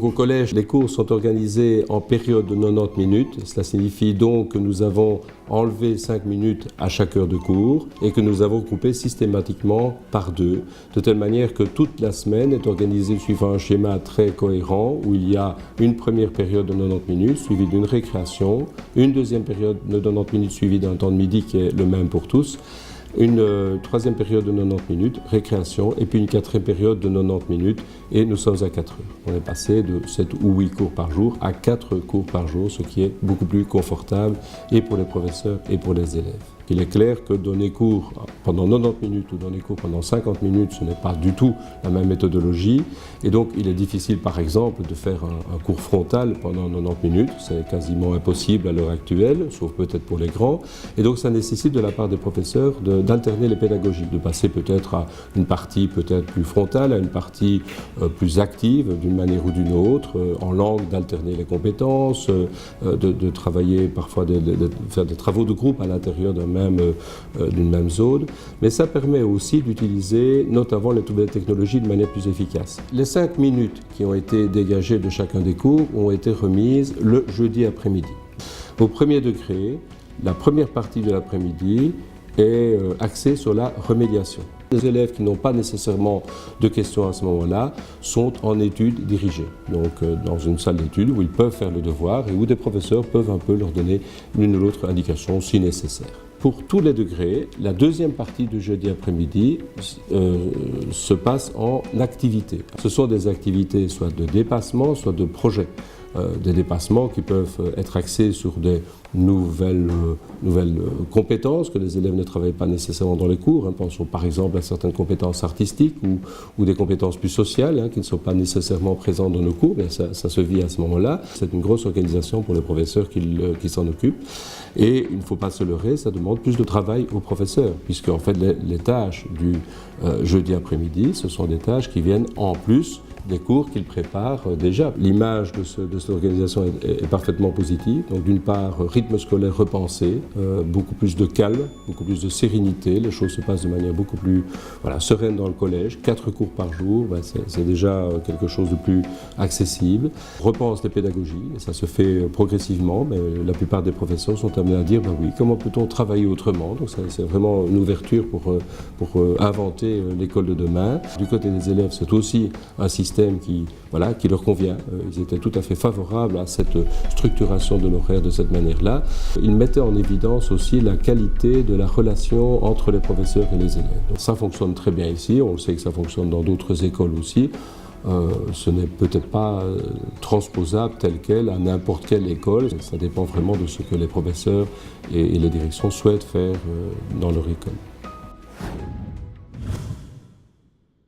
au collège, les cours sont organisés en période de 90 minutes. Cela signifie donc que nous avons enlevé 5 minutes à chaque heure de cours et que nous avons coupé systématiquement par 2, de telle manière que toute la semaine est organisée suivant un schéma très cohérent où il y a une première période de 90 minutes suivie d'une récréation, une deuxième période de 90 minutes suivie d'un temps de midi qui est le même pour tous, une troisième période de 90 minutes, récréation, et puis une quatrième période de 90 minutes, et nous sommes à 4 heures. On est passé de 7 ou 8 cours par jour à 4 cours par jour, ce qui est beaucoup plus confortable et pour les professeurs et pour les élèves. Il est clair que donner cours pendant 90 minutes ou donner cours pendant 50 minutes, ce n'est pas du tout la même méthodologie. Et donc, il est difficile, par exemple, de faire un cours frontal pendant 90 minutes. C'est quasiment impossible à l'heure actuelle, sauf peut-être pour les grands. Et donc, ça nécessite de la part des professeurs d'alterner les pédagogies, de passer peut-être à une partie peut-être plus frontale, à une partie plus active d'une manière ou d'une autre, en langue, d'alterner les compétences, de travailler parfois, de faire des travaux de groupe à l'intérieur d'une même zone, mais ça permet aussi d'utiliser notamment les nouvelles technologies de manière plus efficace. Les 5 minutes qui ont été dégagées de chacun des cours ont été remises le jeudi après-midi. Au premier degré, la première partie de l'après-midi est axée sur la remédiation. Les élèves qui n'ont pas nécessairement de questions à ce moment-là sont en études dirigées, donc dans une salle d'études où ils peuvent faire le devoir et où des professeurs peuvent un peu leur donner l'une ou l'autre indication si nécessaire. Pour tous les degrés, la deuxième partie du jeudi après-midi se passe en activités. Ce sont des activités soit de dépassement, soit de projet. Des dépassements qui peuvent être axés sur des nouvelles compétences que les élèves ne travaillent pas nécessairement dans les cours. Pensons par exemple à certaines compétences artistiques ou des compétences plus sociales qui ne sont pas nécessairement présentes dans nos cours, mais ça se vit à ce moment-là. C'est une grosse organisation pour les professeurs qui s'en occupent. Et il ne faut pas se leurrer, ça demande plus de travail aux professeurs, puisque en fait les tâches du jeudi après-midi, ce sont des tâches qui viennent en plus des cours qu'ils préparent déjà. L'image de cette organisation est parfaitement positive. Donc d'une part, rythme scolaire repensé, beaucoup plus de calme, beaucoup plus de sérénité. Les choses se passent de manière beaucoup plus sereine dans le collège. 4 cours par jour, c'est déjà quelque chose de plus accessible. Repense les pédagogies, et ça se fait progressivement, mais la plupart des professeurs sont amenés à dire oui, comment peut-on travailler autrement? Donc c'est vraiment une ouverture pour inventer l'école de demain. Du côté des élèves, c'est aussi un système qui leur convient. Ils étaient tout à fait favorables à cette structuration de l'horaire de cette manière-là. Ils mettaient en évidence aussi la qualité de la relation entre les professeurs et les élèves. Donc ça fonctionne très bien ici, on sait que ça fonctionne dans d'autres écoles aussi. Ce n'est peut-être pas transposable tel quel à n'importe quelle école. Ça dépend vraiment de ce que les professeurs et les directions souhaitent faire dans leur école.